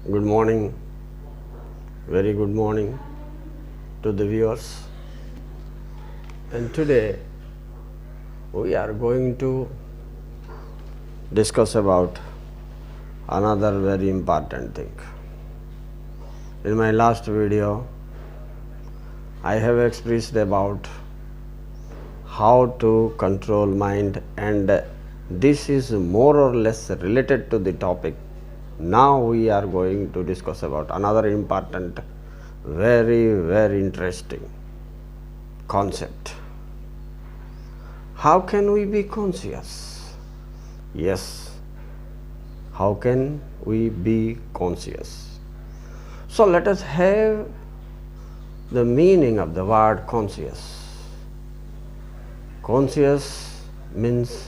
Good morning, very good morning to the viewers. And today we are going to discuss about another very important thing. In my last video, I have expressed about how to control mind, and this is more or less related to the topic. Now we are going to discuss about another important, very interesting concept. How can we be conscious? Yes, how can we be conscious? So let us have the meaning of the word conscious. Conscious means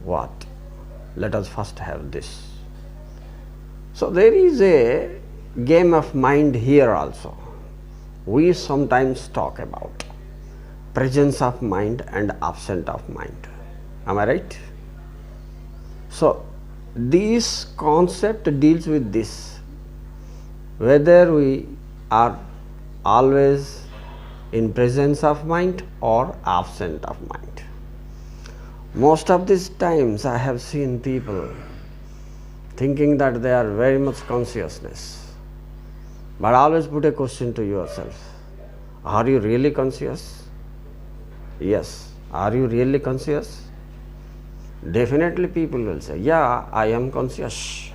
what? Let us first have this. So there is a game of mind here also. We sometimes talk about presence of mind and absence of mind. Am I right? So this concept deals with this, whether we are always in presence of mind or absent of mind. Most of these times I have seen people thinking that they are very much consciousness, but always put a question to yourself: are you really conscious? Yes. Are you really conscious? Definitely people will say, yeah, I am conscious.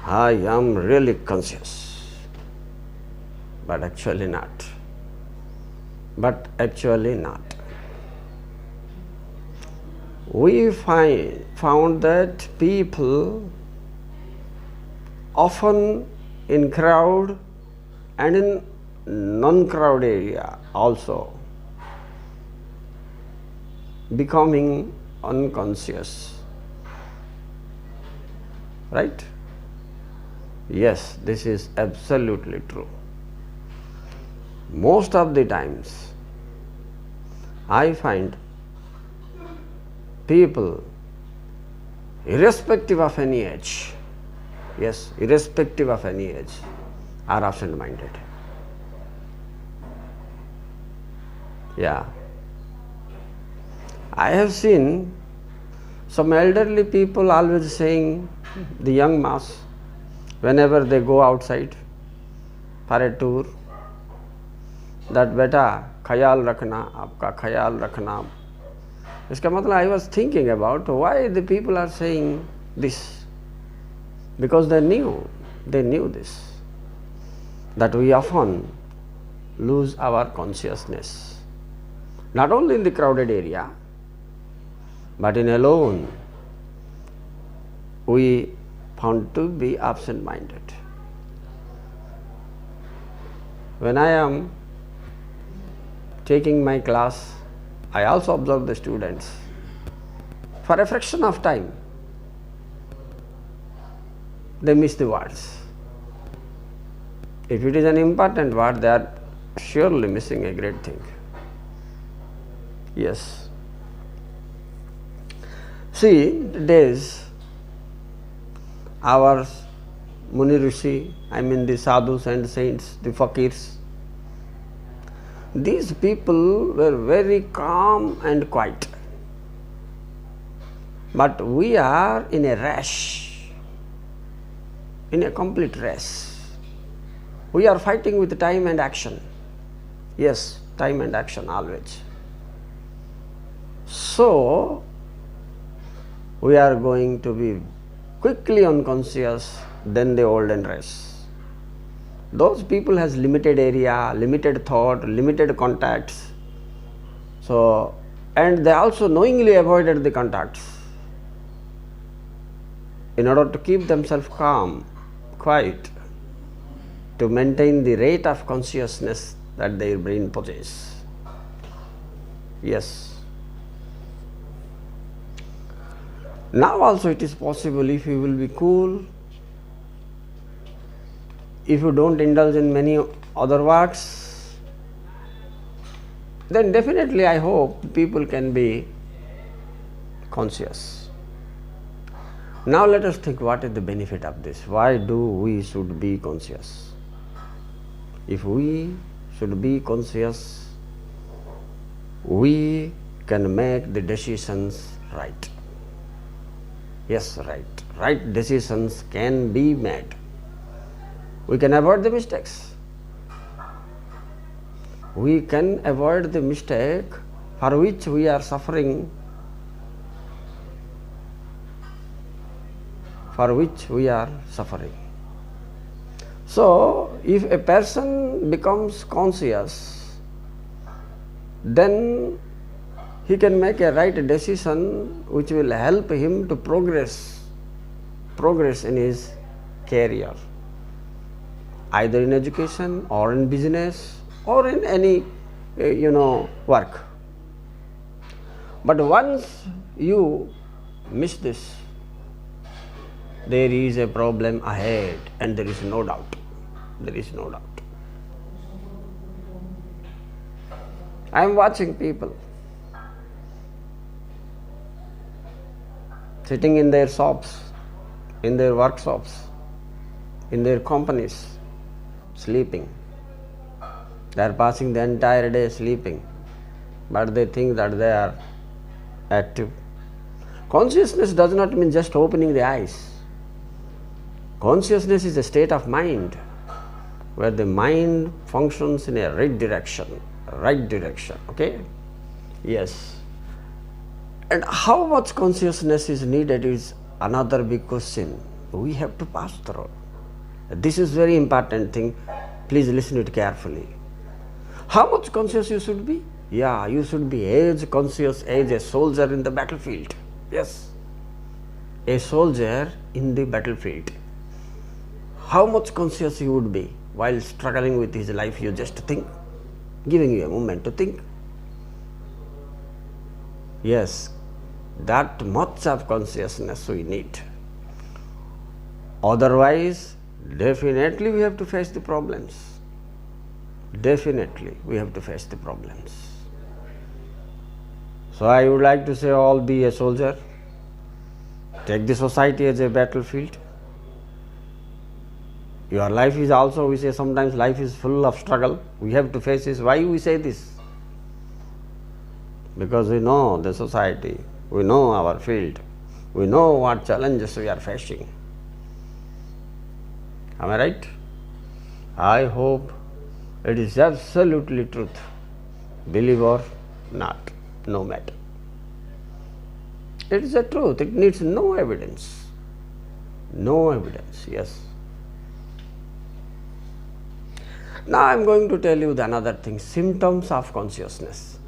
I am really conscious. But actually not. We found that people often in crowd and in non-crowd area also becoming unconscious. Right? Yes, this is absolutely true. Most of the times I find people, irrespective of any age, yes, irrespective of any age, are absent-minded. Yeah. I have seen some elderly people always saying, the young mass, whenever they go outside for a tour, that beta ख्याल रखना, आपका ख्याल रखना. इसका मतलब I was thinking about why the people are saying this, because they knew this, that we often lose our consciousness, not only in the crowded area, but in alone we found to be absent-minded. When I am taking my class, I also observe the students. For a fraction of time, they miss the words. If it is an important word, they are surely missing a great thing. Yes. See, days our Muni Rishi, the sadhus and saints, the fakirs, these people were very calm and quiet. But we are in a rush, in a complete race. We are fighting with time and action. Yes, time and action always. So we are going to be quickly unconscious than the olden race. Those people has limited area, limited thought, limited contacts. So, and they also knowingly avoided the contacts in order to keep themselves calm, quiet, to maintain the rate of consciousness that their brain possesses. Yes. Now also it is possible, if you will be cool, if you don't indulge in many other works, then definitely I hope people can be conscious. Now let us think, what is the benefit of this? Why do we should be conscious? If we should be conscious, we can make the decisions right. Yes, right. Right decisions can be made. We can avoid the mistakes. We can avoid the mistake for which we are suffering, So, if a person becomes conscious, then he can make a right decision which will help him to progress in his career, either in education or in business or in any work. But once you miss this, there is a problem ahead, and there is no doubt. I am watching people sitting in their shops, in their workshops, in their companies, sleeping. They are passing the entire day sleeping, but they think that they are active. Consciousness does not mean just opening the eyes. Consciousness is a state of mind where the mind functions in a right direction, okay? Yes. And how much consciousness is needed is another big question we have to pass through. This is very important thing. Please listen to it carefully. How much conscious you should be? Yeah, you should be as conscious as a soldier in the battlefield. Yes, a soldier in the battlefield. How much conscious you would be while struggling with his life? You just think, giving you a moment to think. Yes, that much of consciousness we need. Otherwise, definitely we have to face the problems. So I would like to say, all be a soldier. Take the society as a battlefield. Your life is also, we say sometimes life is full of struggle. We have to face this. Why we say this? Because we know the society, we know our field, we know what challenges we are facing. Am I right? I hope it is absolutely truth. Believe or not, no matter. It is a truth. It needs no evidence. Yes. Now I am going to tell you the another thing, symptoms of consciousness.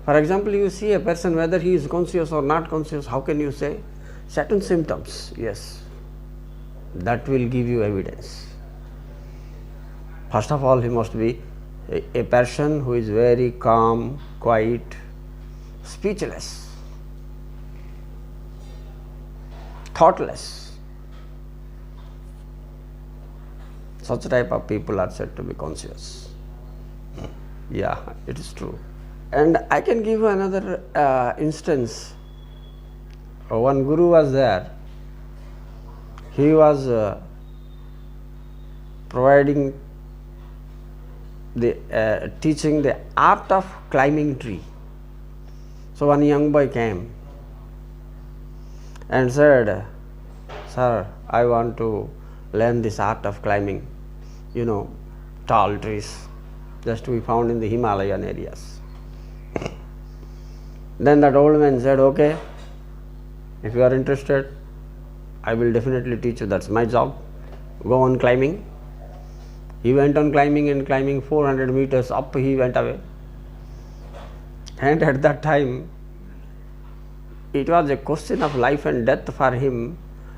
For example, you see a person, whether he is conscious or not conscious, how can you say? Certain symptoms, yes, that will give you evidence. First of all, he must be a person who is very calm, quiet, speechless, thoughtless. Such type of people are said to be conscious. Yeah, it is true. And I can give another instance. One guru was there. He was providing the teaching the art of climbing tree. So one young boy came and said, "Sir, I want to learn this art of climbing, tall trees, just to be found in the Himalayan areas." Then that old man said, "Okay, if you are interested, I will definitely teach you. That's my job. Go on climbing." He went on climbing and climbing 400 meters up, he went away. And at that time, it was a question of life and death for him.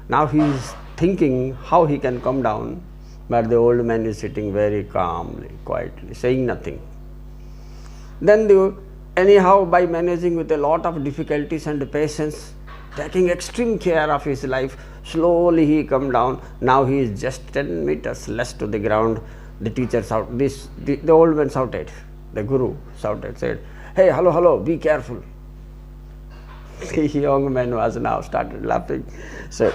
Now he is thinking how he can come down, but the old man is sitting very calmly, quietly, saying nothing. Then anyhow, by managing with a lot of difficulties and patience, taking extreme care of his life, slowly he come down. Now he is just 10 meters less to the ground. The teacher shouted, the old man shouted, the guru shouted, said, "Hey, hello, be careful." The young man was now started laughing. Said,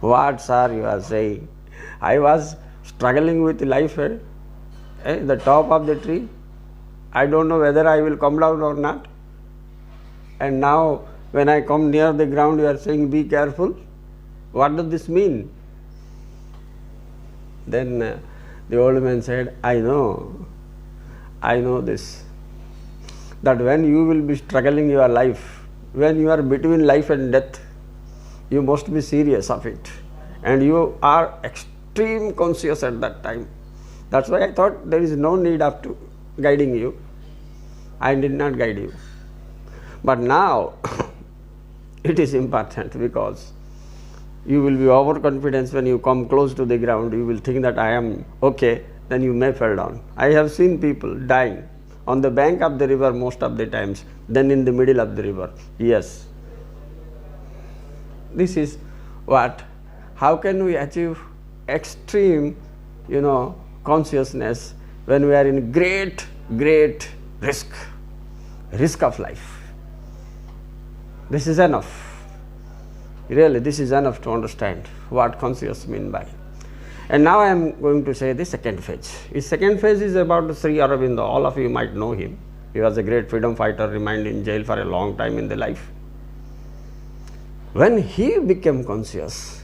"What, sir, you are saying? I was struggling with life at the top of the tree. I don't know whether I will come down or not. And now when I come near the ground, you are saying, be careful. What does this mean?" Then the old man said, I know this, that when you will be struggling your life, when you are between life and death, you must be serious of it. And you are extreme conscious at that time. That's why I thought there is no need of guiding you. I did not guide you. But now it is important, because you will be overconfident when you come close to the ground. You will think that I am okay, then you may fall down. I have seen people dying on the bank of the river most of the times, then in the middle of the river. Yes. This is what, how can we achieve extreme, consciousness when we are in great risk of life. This is enough. Really, this is enough to understand what conscious mean by. And now I am going to say the second phase. His second phase is about Sri Aurobindo. All of you might know him. He was a great freedom fighter, remained in jail for a long time in the life. When he became conscious,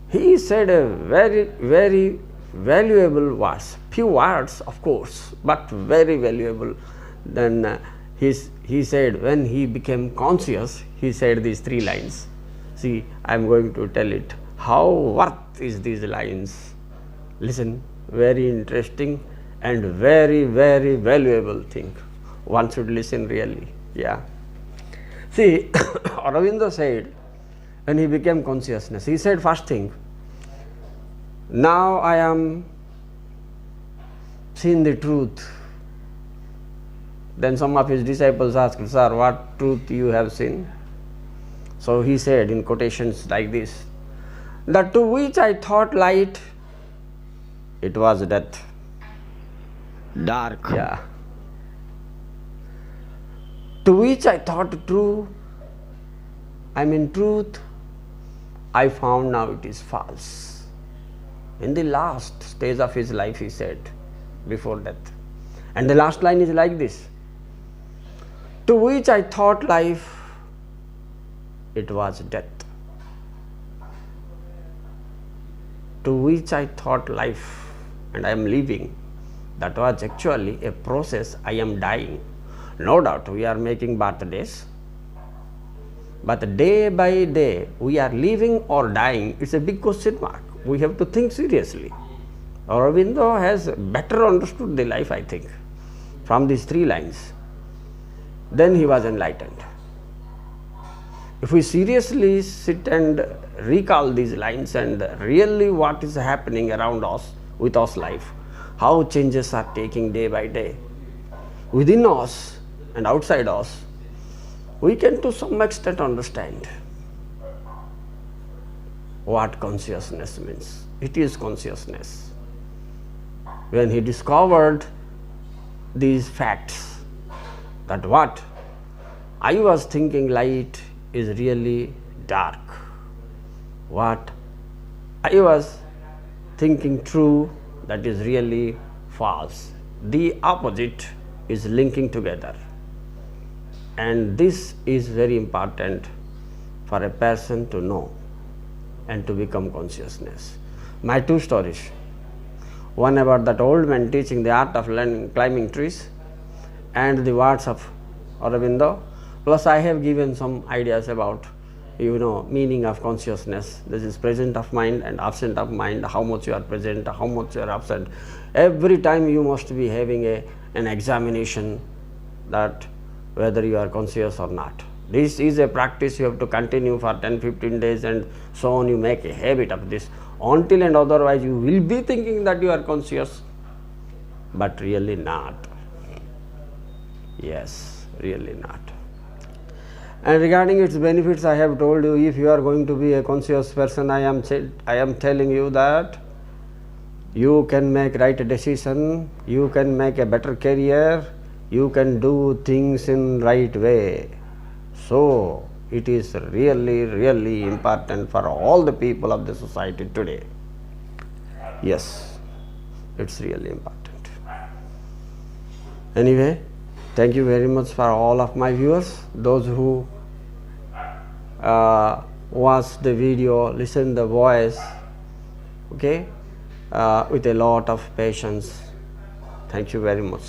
he said a very valuable words. Few words, of course, but very valuable. Then he said, when he became conscious, he said these 3 lines. See, I am going to tell it. How worth is these lines? Listen, very interesting and very valuable thing. One should listen really. Yeah. See, Aurobindo said, when he became consciousness, he said first thing, now I am seeing the truth. Then some of his disciples asked, sir, what truth you have seen? So he said in quotations like this, that to which I thought light, it was death. Dark. Yeah. To which I thought true, truth, I found now it is false. In the last stage of his life, he said, before death. And the last line is like this, to which I thought life, it was death. To which I thought life, and I am living, that was actually a process. I am dying. No doubt we are making birthdays, but day by day we are living or dying. It's a big question mark. We have to think seriously. Aurobindo has better understood the life, I think, from these 3 lines. Then he was enlightened. If we seriously sit and recall these lines and really what is happening around us with us life, how changes are taking day by day within us and outside us, we can to some extent understand what consciousness means. It is consciousness. When he discovered these facts, that what I was thinking light is really dark, what I was thinking true, that is really false. The opposite is linking together, and this is very important for a person to know and to become consciousness. My 2 stories, one about that old man teaching the art of climbing trees, and the words of Aurobindo, plus I have given some ideas about meaning of consciousness. This is present of mind and absent of mind, how much you are present, how much you are absent. Every time you must be having an examination that whether you are conscious or not. This is a practice you have to continue for 10-15 days, and so on. You make a habit of this. Until and otherwise you will be thinking that you are conscious, but really not. Yes, really not. And regarding its benefits, I have told you, if you are going to be a conscious person, I am telling you that you can make right decision, you can make a better career, you can do things in right way. So It is really, really important for all the people of the society today. Yes, it's really important. Anyway, thank you very much for all of my viewers, those who watch the video, listen the voice, okay, with a lot of patience. Thank you very much.